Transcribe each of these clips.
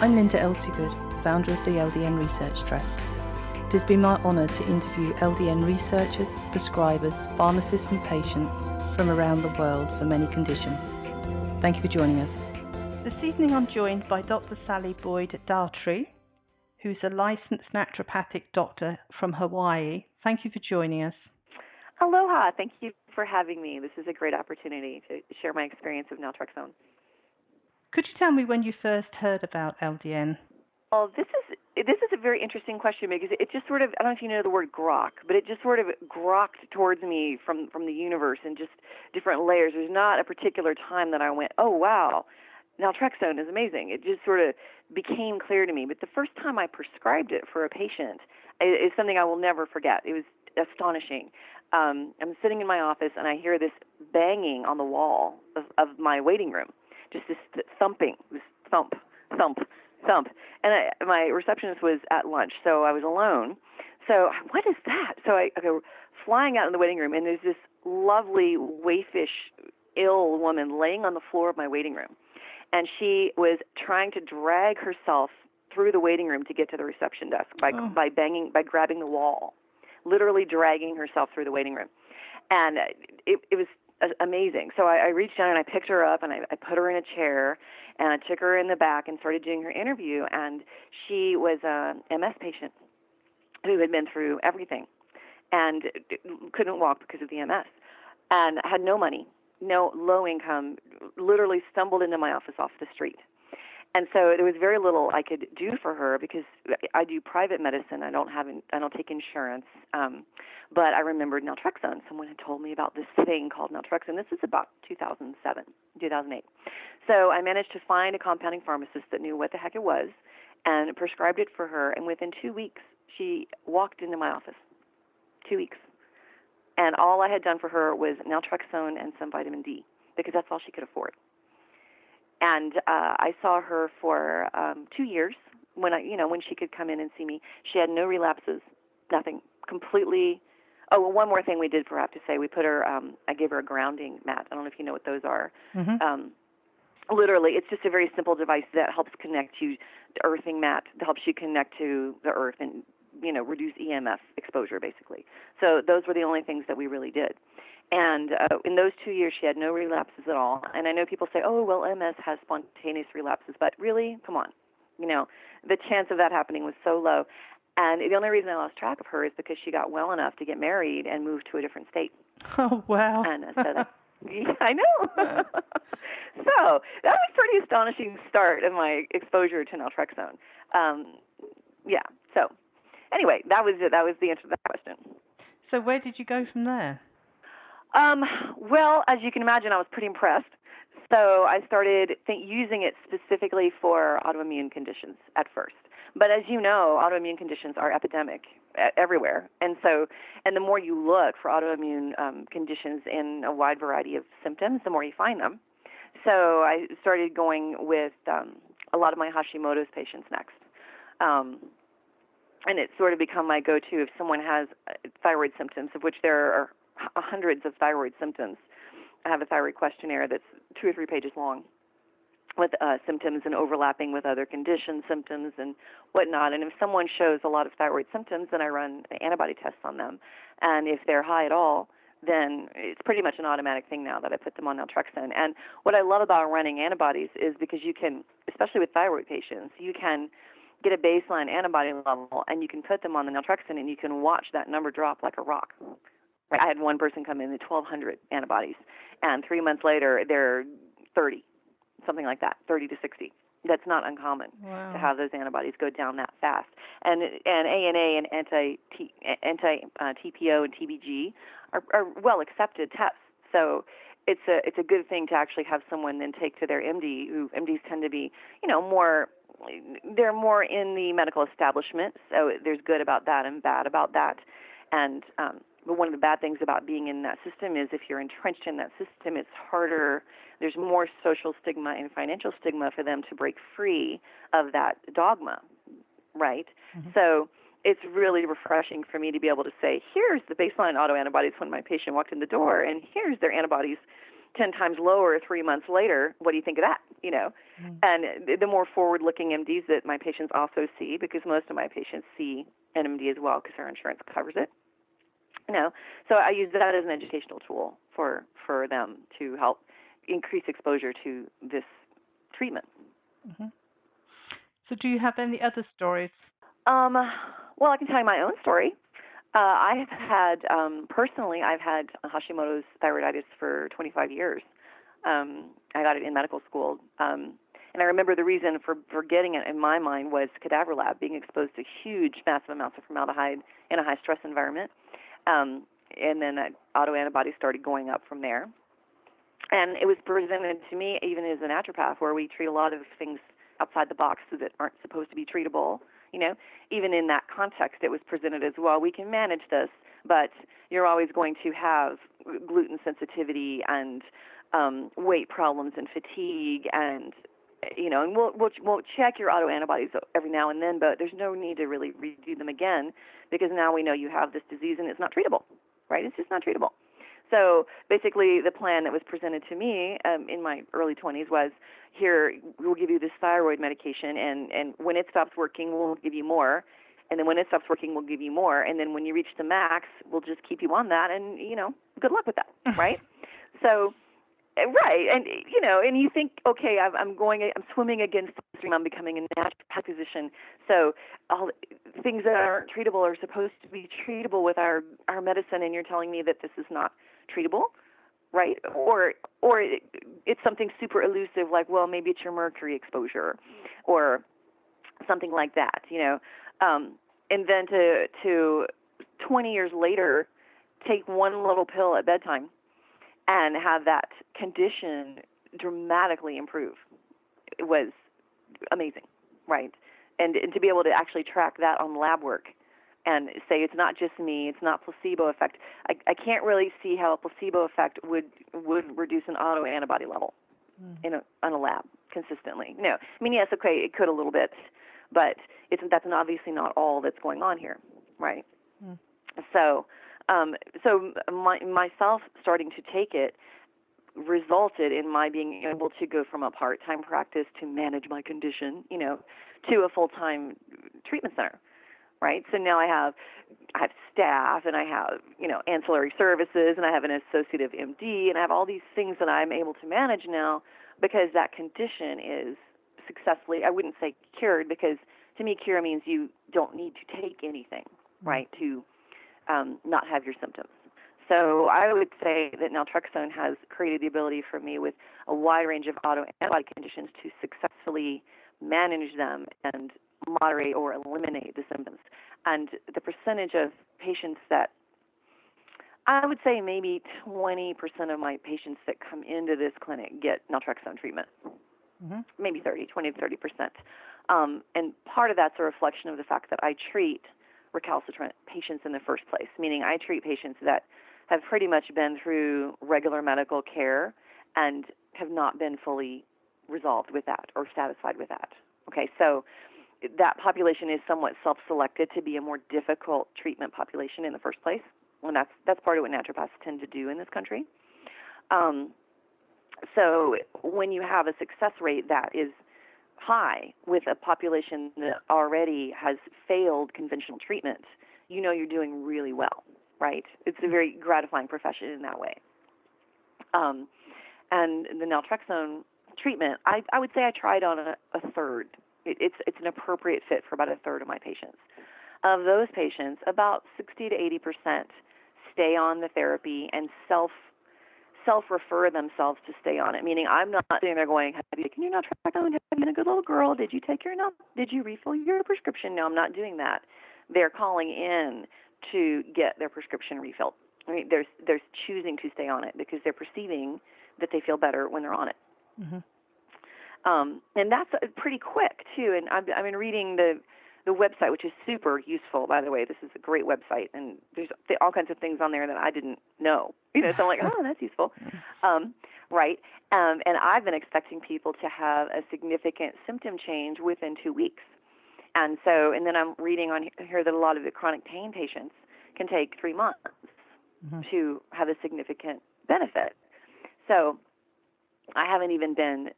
I'm Linda Elsiegood, founder of the LDN Research Trust. It has been my honour to interview LDN researchers, prescribers, pharmacists and patients from around the world for many conditions. Thank you for joining us. This evening I'm joined by Dr. Sally Boyd Daughtrey, who's a licensed naturopathic doctor from Hawaii. Thank you for joining us. Aloha. Thank you for having me. This is a great opportunity to share my experience of Naltrexone. Could you tell me when you first heard about LDN? Well, this is a very interesting question because it just sort of, I don't know if you know the word grok, but it just sort of grokked towards me from the universe in just different layers. There's not a particular time that I went, oh, wow, Naltrexone is amazing. It just sort of became clear to me. But the first time I prescribed it for a patient is something I will never forget. It was astonishing. I'm sitting in my office and I hear this banging on the wall of my waiting room. Just this thumping, this thump, thump, thump. And my receptionist was at lunch, so I was alone. So what is that? So I go flying out in the waiting room, and there's this lovely, waifish, ill woman laying on the floor of my waiting room. And she was trying to drag herself through the waiting room to get to the reception desk by grabbing the wall, literally dragging herself through the waiting room. And it was amazing. So I reached down and I picked her up and I put her in a chair and I took her in the back and started doing her interview. And she was a MS patient who had been through everything and couldn't walk because of the MS and had no money, no low income, literally stumbled into my office off the street. And so there was very little I could do for her because I do private medicine. I don't take insurance. But I remembered Naltrexone. Someone had told me about this thing called Naltrexone. This is about 2007, 2008. So I managed to find a compounding pharmacist that knew what the heck it was and prescribed it for her. And within 2 weeks, she walked into my office. 2 weeks. And all I had done for her was Naltrexone and some vitamin D because that's all she could afford. And I saw her for 2 years when she could come in and see me. She had no relapses, nothing, completely. Oh, well, one more thing we did for her, I have to say, we put her. I gave her a grounding mat. I don't know if you know what those are. Mm-hmm. Literally, it's just a very simple device that helps connect you. The earthing mat that helps you connect to the earth and reduce EMF exposure, basically. So those were the only things that we really did. And in those 2 years, she had no relapses at all. And I know people say, oh, well, MS has spontaneous relapses. But really, come on. The chance of that happening was so low. And the only reason I lost track of her is because she got well enough to get married and move to a different state. Oh, wow. And so yeah, I know. So that was a pretty astonishing start of my exposure to Naltrexone. Yeah, so anyway, that was it. That was the answer to that question. So where did you go from there? Well, as you can imagine, I was pretty impressed. So I started using it specifically for autoimmune conditions at first. But as you know, autoimmune conditions are epidemic everywhere. And the more you look for autoimmune conditions in a wide variety of symptoms, the more you find them. So I started going with a lot of my Hashimoto's patients next. And it's sort of become my go-to if someone has thyroid symptoms, of which there are hundreds of thyroid symptoms. I have a thyroid questionnaire that's 2 or 3 pages long with symptoms and overlapping with other condition symptoms and whatnot. And if someone shows a lot of thyroid symptoms, then I run antibody tests on them. And if they're high at all, then it's pretty much an automatic thing now that I put them on Naltrexone. And what I love about running antibodies is because you can, especially with thyroid patients, you can get a baseline antibody level and you can put them on the Naltrexone and you can watch that number drop like a rock. I had one person come in with 1,200 antibodies, and 3 months later, they're 30, something like that, 30 to 60. That's not uncommon to have those antibodies go down that fast. And ANA and anti-TPO and TBG are well-accepted tests. So it's a good thing to actually have someone then take to their MD, who MDs tend to be, they're more in the medical establishment, so there's good about that and bad about that. And but one of the bad things about being in that system is if you're entrenched in that system, it's harder. There's more social stigma and financial stigma for them to break free of that dogma, right? Mm-hmm. So it's really refreshing for me to be able to say, here's the baseline autoantibodies when my patient walked in the door, and here's their antibodies 10 times lower 3 months later. What do you think of that? you know. And the more forward-looking MDs that my patients also see, because most of my patients see an MD as well because our insurance covers it. You know, so I use that as an educational tool for them to help increase exposure to this treatment. So do you have any other stories? Well, I can tell you my own story. I have had, personally, I've had Hashimoto's thyroiditis for 25 years. I got it in medical school. And I remember the reason for getting it in my mind was cadaver lab, being exposed to huge, massive amounts of formaldehyde in a high-stress environment. And then autoantibodies started going up from there. And it was presented to me even as a naturopath, where we treat a lot of things outside the box that aren't supposed to be treatable. You know, even in that context, it was presented as, well, we can manage this, but you're always going to have gluten sensitivity and weight problems and fatigue, and you know, and we'll check your autoantibodies every now and then, but there's no need to really redo them again, because now we know you have this disease and it's not treatable, right? It's just not treatable. So basically, the plan that was presented to me in my early 20s was, here, we'll give you this thyroid medication, and when it stops working, we'll give you more. And then when it stops working, we'll give you more. And then when you reach the max, we'll just keep you on that, and, you know, good luck with that, right? So, right, and, you know, and you think, okay, I'm swimming against the stream, I'm becoming a natural physician. So all things that aren't treatable are supposed to be treatable with our medicine, and you're telling me that this is not treatable, right? Or it's something super elusive, like, well, maybe it's your mercury exposure or something like that, you know. And then to 20 years later, take one little pill at bedtime and have that condition dramatically improve. It was amazing, right? And to be able to actually track that on lab work and say it's not just me, it's not placebo effect. I can't really see how a placebo effect would reduce an autoantibody level on a lab consistently. No, I mean, yes, okay, it could a little bit, but that's obviously not all that's going on here, right? So myself starting to take it resulted in my being able to go from a part-time practice to manage my condition, you know, to a full-time treatment center, right? So now I have staff, and I have, you know, ancillary services, and I have an associative MD, and I have all these things that I'm able to manage now because that condition is successfully, I wouldn't say cured, because to me cure means you don't need to take anything, right, to not have your symptoms. So I would say that Naltrexone has created the ability for me with a wide range of autoantibody conditions to successfully manage them and moderate or eliminate the symptoms. And the percentage of patients that, I would say maybe 20% of my patients that come into this clinic get Naltrexone treatment. Maybe 20 to 30%. And part of that's a reflection of the fact that I treat recalcitrant patients in the first place, meaning I treat patients that have pretty much been through regular medical care and have not been fully resolved with that or satisfied with that. Okay, so that population is somewhat self-selected to be a more difficult treatment population in the first place, and that's part of what naturopaths tend to do in this country. So when you have a success rate that is high with a population that already has failed conventional treatment, you know you're doing really well, right? It's a very gratifying profession in that way. And the Naltrexone treatment, I would say I tried on a third. It's an appropriate fit for about a third of my patients. Of those patients, about 60 to 80% stay on the therapy and self-refer themselves to stay on it, meaning I'm not sitting there going, have you taken your Naltrexone? Have you been a good little girl? Did you take your Did you refill your prescription? No, I'm not doing that. They're calling in to get their prescription refilled. I mean, they're choosing to stay on it because they're perceiving that they feel better when they're on it. And that's pretty quick, too. And I've been reading the website, which is super useful, by the way. This is a great website, and there's all kinds of things on there that I didn't know. You know, so I'm like, oh, that's useful. Right. And I've been expecting people to have a significant symptom change within 2 weeks. And then I'm reading on here that a lot of the chronic pain patients can take 3 months to have a significant benefit. So I haven't even been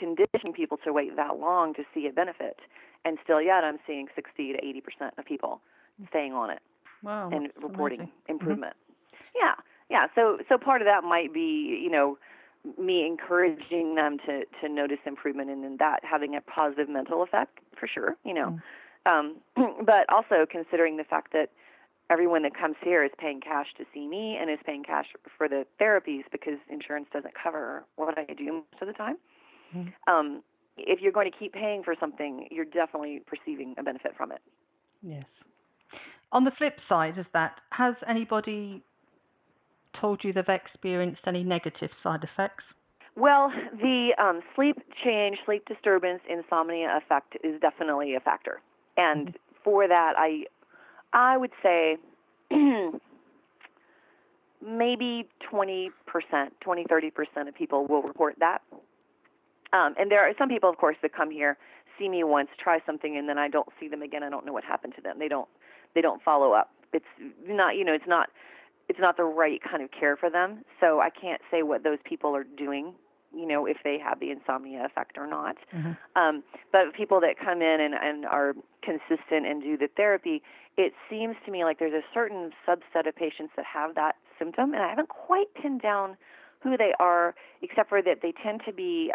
conditioning people to wait that long to see a benefit, and still yet I'm seeing 60 to 80% of people staying on it Wow, and that's reporting amazing. improvement. Yeah. So part of that might be, me encouraging them to notice improvement, and then that having a positive mental effect for sure. But also considering the fact that everyone that comes here is paying cash to see me and is paying cash for the therapies because insurance doesn't cover what I do most of the time. Mm-hmm. If you're going to keep paying for something, you're definitely perceiving a benefit from it. Yes. On the flip side of that, has anybody told you they've experienced any negative side effects? Well, the sleep change, sleep disturbance, insomnia effect is definitely a factor. And for that, I would say maybe 20%, 30% of people will report that. And there are some people, of course, that come here, see me once, try something, and then I don't see them again. I don't know what happened to them. They don't follow up. It's not, it's not the right kind of care for them. So I can't say what those people are doing, if they have the insomnia effect or not. Mm-hmm. But people that come in and are consistent and do the therapy, it seems to me like there's a certain subset of patients that have that symptom, and I haven't quite pinned down who they are, except for that they tend to be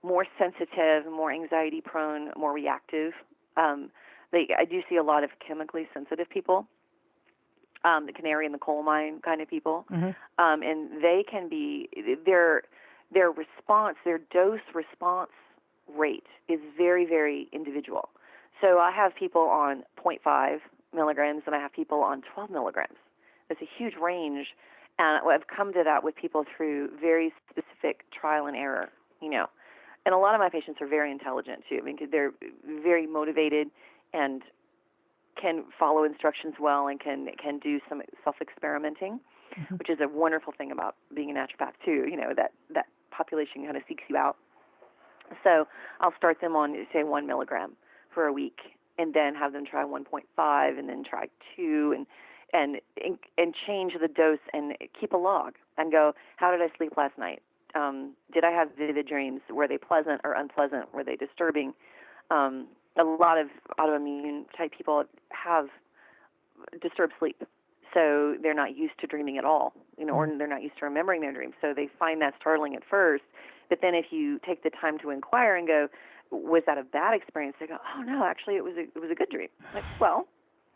more sensitive, more anxiety prone, more reactive. I do see a lot of chemically sensitive people, the canary in the coal mine kind of people, and they can be their response, their dose response rate is very, very individual. So I have people on 0.5 milligrams and I have people on 12 milligrams. There's a huge range, and I've come to that with people through very specific trial and error, And a lot of my patients are very intelligent too. I mean, they're very motivated and can follow instructions well and can do some self-experimenting, which is a wonderful thing about being a naturopath too, that population kind of seeks you out. So I'll start them on, say, 1 milligram for a week, and then have them try 1.5, and then try 2, and change the dose and keep a log and go, how did I sleep last night? Did I have vivid dreams? Were they pleasant or unpleasant? Were they disturbing? A lot of autoimmune type people have disturbed sleep, so they're not used to dreaming at all, or they're not used to remembering their dreams. So they find that startling at first. But then if you take the time to inquire and go, was that a bad experience? They go, oh no, actually it was a good dream. Like, well,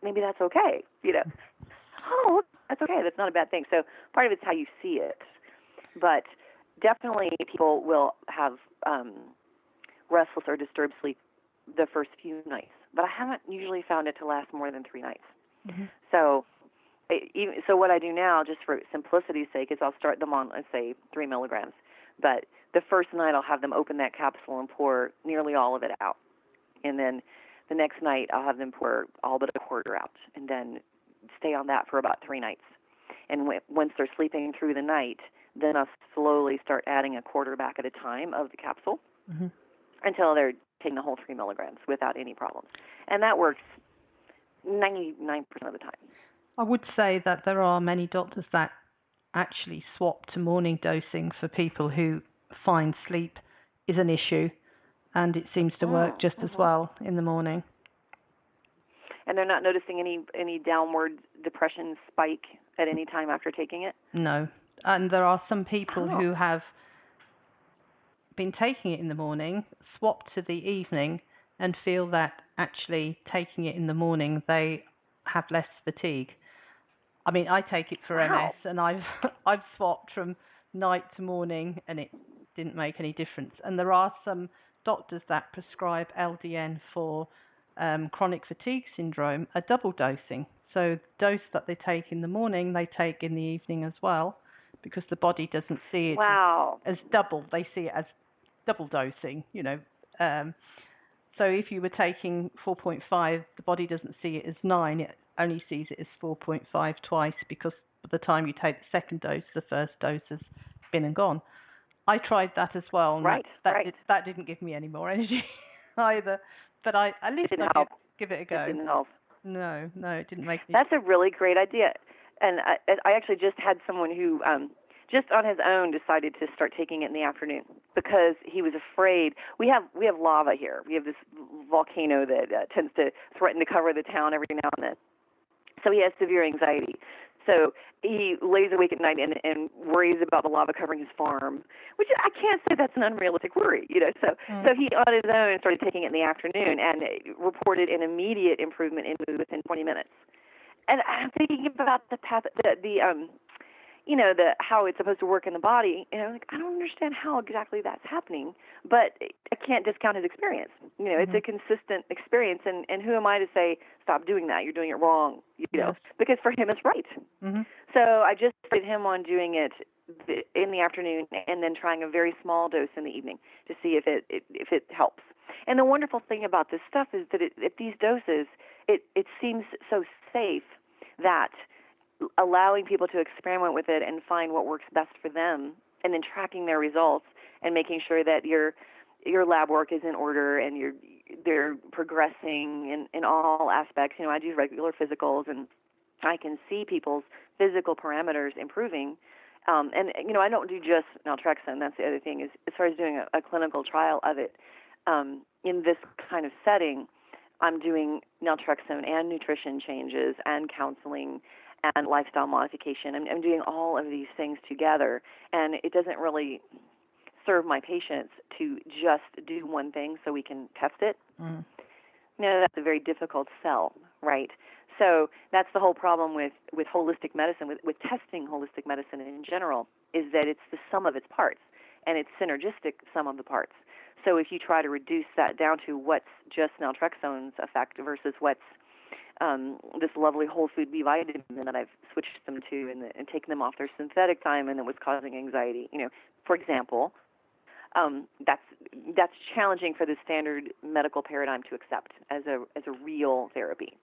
maybe that's okay. Oh, that's okay. That's not a bad thing. So part of it's how you see it, but definitely people will have restless or disturbed sleep the first few nights, but I haven't usually found it to last more than 3 nights. So what I do now, just for simplicity's sake, is I'll start them on, let's say, 3 milligrams. But the first night I'll have them open that capsule and pour nearly all of it out. And then the next night I'll have them pour all but a quarter out, and then stay on that for about 3 nights. And once they're sleeping through the night, then I'll slowly start adding a quarter back at a time of the capsule until they're taking the whole 3 milligrams without any problems. And that works 99% of the time. I would say that there are many doctors that actually swap to morning dosing for people who find sleep is an issue, and it seems to work just as well in the morning. And they're not noticing any downward depression spike at any time after taking it? No. And there are some people who have been taking it in the morning, swapped to the evening, and feel that actually taking it in the morning they have less fatigue. I mean, I take it for MS, and I've swapped from night to morning, and it didn't make any difference. And there are some doctors that prescribe LDN for chronic fatigue syndrome, a double dosing. So the dose that they take in the morning, they take in the evening as well, because the body doesn't see it as double. They see it as double dosing, So if you were taking 4.5, the body doesn't see it as 9. It only sees it as 4.5 twice, because by the time you take the second dose, the first dose has been and gone. I tried that as well. And that didn't give me any more energy either. But at least I give it a go. It didn't help. No, it didn't make me. That's a really great idea. And I actually just had someone who just on his own decided to start taking it in the afternoon. because he was afraid. We have lava here. We have this volcano that tends to threaten to cover the town every now and then. So he has severe anxiety. So he lays awake at night and worries about the lava covering his farm, which I can't say that's an unrealistic worry, So he on his own started taking it in the afternoon and reported an immediate improvement in mood within 20 minutes. And I'm thinking about the how it's supposed to work in the body. I don't understand how exactly that's happening, but I can't discount his experience. It's a consistent experience, and who am I to say stop doing that? You're doing it wrong. Because for him it's right. Mm-hmm. So I just started him on doing it in the afternoon, and then trying a very small dose in the evening to see if it helps. And the wonderful thing about this stuff is that at these doses, it seems so safe that allowing people to experiment with it and find what works best for them, and then tracking their results and making sure that your lab work is in order and they're progressing in all aspects. I do regular physicals, and I can see people's physical parameters improving. And I don't do just naltrexone. That's the other thing, is as far as doing a clinical trial of it in this kind of setting, I'm doing naltrexone and nutrition changes and counseling and lifestyle modification. I'm doing all of these things together, and it doesn't really serve my patients to just do one thing so we can test it. Mm. No, that's a very difficult sell, right? So that's the whole problem with holistic medicine, with testing holistic medicine in general, is that it's the sum of its parts, and it's synergistic sum of the parts. So if you try to reduce that down to what's just naltrexone's effect versus what's this lovely whole food B vitamin that I've switched them to and taken them off their synthetic thiamine that was causing anxiety, for example, that's challenging for the standard medical paradigm to accept as a real therapy.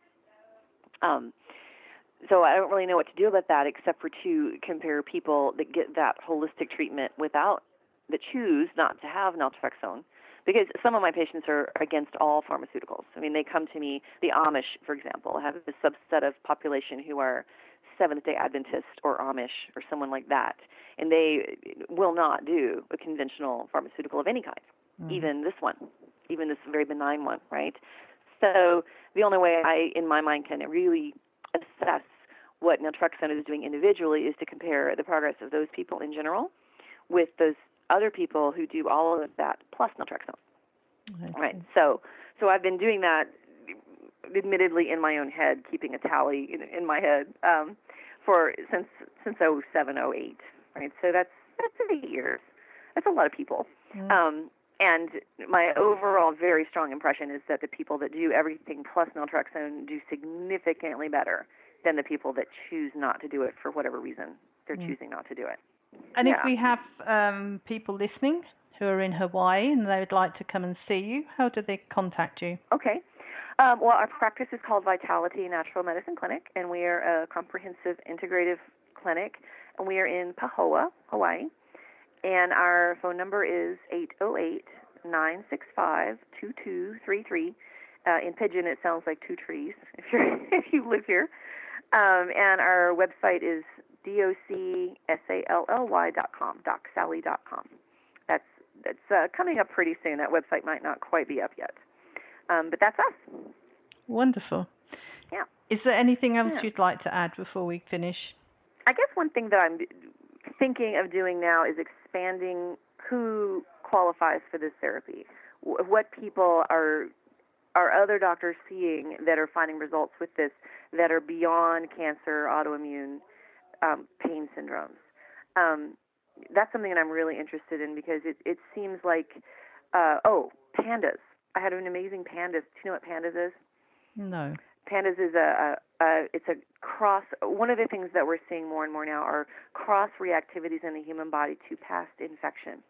So I don't really know what to do about that, except for to compare people that get that holistic treatment that choose not to have naltrexone. Because some of my patients are against all pharmaceuticals. I mean, they come to me, the Amish, for example, have a subset of population who are Seventh-day Adventist or Amish or someone like that, and they will not do a conventional pharmaceutical of any kind, even this very benign one, right? So the only way I, in my mind, can really assess what naltrexone is doing individually is to compare the progress of those people in general with those other people who do all of that plus naltrexone. Right. So I've been doing that, admittedly in my own head, keeping a tally in my head since 07, 08. Right. So that's 8 years. That's a lot of people. Mm. And my overall very strong impression is that the people that do everything plus naltrexone do significantly better than the people that choose not to do it for whatever reason they're choosing not to do it. And if we have people listening who are in Hawaii and they would like to come and see you, how do they contact you? Okay. Well, our practice is called Vitality Natural Medicine Clinic, and we are a comprehensive integrative clinic, and we are in Pahoa, Hawaii. And our phone number is 808-965-2233. In Pidgin, it sounds like two trees if you live here. And our website is DOCSALLY.com, DocSally.com. That's coming up pretty soon. That website might not quite be up yet. But that's us. Wonderful. Yeah. Is there anything else you'd like to add before we finish? I guess one thing that I'm thinking of doing now is expanding who qualifies for this therapy. What people are other doctors seeing that are finding results with this that are beyond cancer, autoimmune, pain syndromes. That's something that I'm really interested in because it seems like, pandas. I had an amazing pandas. Do you know what pandas is? No. Pandas is it's a cross. One of the things that we're seeing more and more now are cross reactivities in the human body to past infection.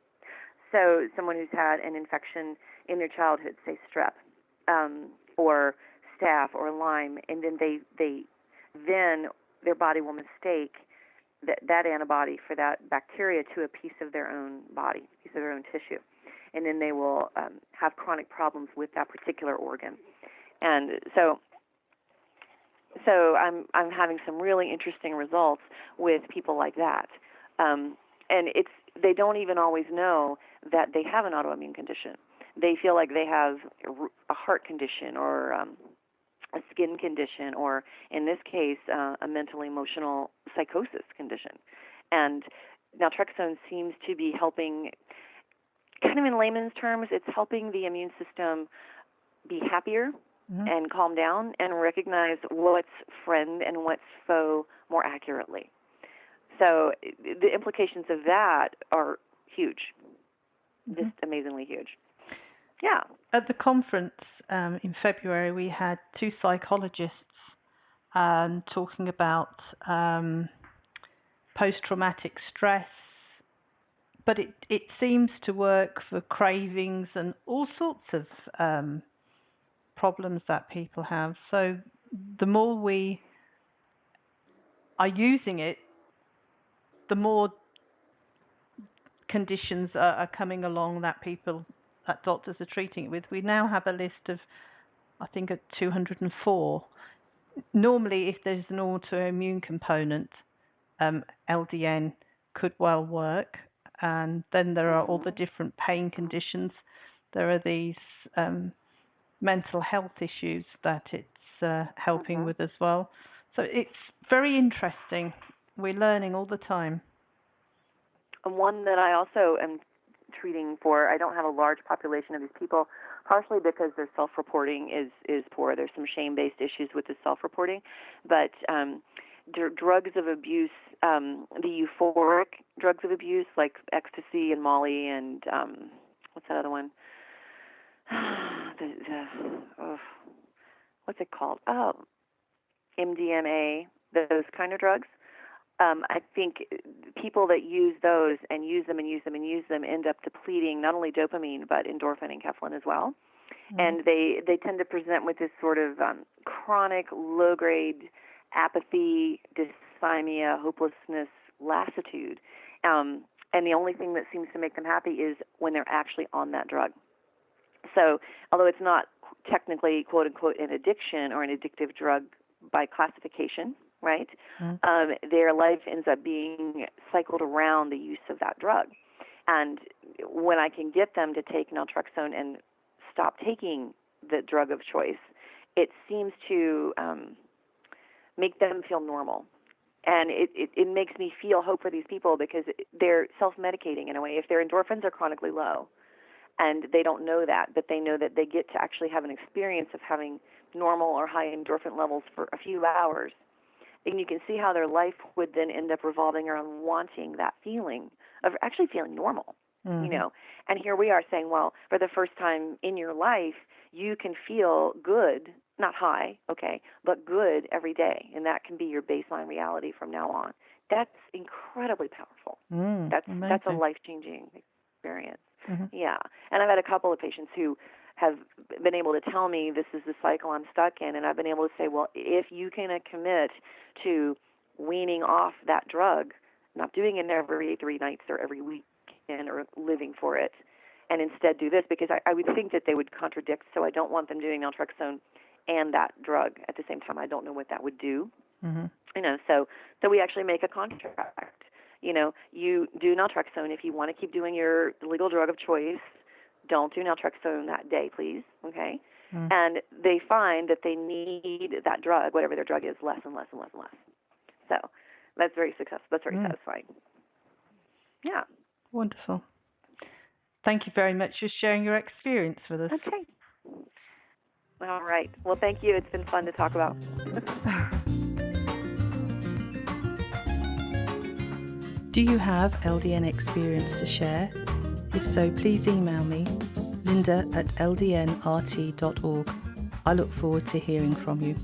So someone who's had an infection in their childhood, say strep, or staph or Lyme, and then then their body will mistake that antibody for that bacteria to a piece of their own body, a piece of their own tissue, and then they will have chronic problems with that particular organ. And so I'm having some really interesting results with people like that. and they don't even always know that they have an autoimmune condition. They feel like they have a heart condition or a skin condition, or in this case, a mental emotional psychosis condition. And naltrexone seems to be helping, kind of in layman's terms, it's helping the immune system be happier and calm down and recognize what's friend and what's foe more accurately. So the implications of that are huge, just amazingly huge. Yeah. At the conference in February, we had two psychologists talking about post-traumatic stress, but it seems to work for cravings and all sorts of problems that people have. So the more we are using it, the more conditions are coming along that doctors are treating it with. We now have a list of, I think, 204. Normally, if there's an autoimmune component, LDN could well work. And then there are all the different pain conditions. There are these mental health issues that it's helping with as well. So it's very interesting. We're learning all the time. And one that I also am treating for, I don't have a large population of these people, partially because their self-reporting is poor. There's some shame-based issues with the self-reporting. But drugs of abuse, the euphoric drugs of abuse, like ecstasy and Molly and what's that other one? What's it called? Oh, MDMA, those kind of drugs. I think people that use those and use them end up depleting not only dopamine but endorphin and enkephalin as well. And they tend to present with this sort of chronic low-grade apathy, dysthymia, hopelessness, lassitude. And the only thing that seems to make them happy is when they're actually on that drug. So although it's not technically, quote-unquote, an addiction or an addictive drug by classification, right, their life ends up being cycled around the use of that drug. And when I can get them to take naltrexone and stop taking the drug of choice, it seems to make them feel normal. And it makes me feel hope for these people because they're self-medicating in a way. If their endorphins are chronically low and they don't know that, but they know that they get to actually have an experience of having normal or high endorphin levels for a few hours, and you can see how their life would then end up revolving around wanting that feeling of actually feeling normal, you know. And here we are saying, well, for the first time in your life, you can feel good, not high, okay, but good every day, and that can be your baseline reality from now on. That's incredibly powerful. That's a life-changing experience. Yeah. And I've had a couple of patients who have been able to tell me this is the cycle I'm stuck in, and I've been able to say, well, if you can commit to weaning off that drug, not doing it every 3 nights or every weekend or living for it, and instead do this, because I would think that they would contradict, so I don't want them doing naltrexone and that drug at the same time. I don't know what that would do. You know, so we actually make a contract. You know, you do naltrexone if you want to keep doing your legal drug of choice. Don't do naltrexone that day, please, okay? And they find that they need that drug, whatever their drug is, less and less and less and less. So that's very successful. That's very satisfying. Yeah. Wonderful. Thank you very much for sharing your experience with us. Okay. All right. Well, thank you. It's been fun to talk about. Do you have LDN experience to share? If so, please email me, linda@ldnrt.org. I look forward to hearing from you.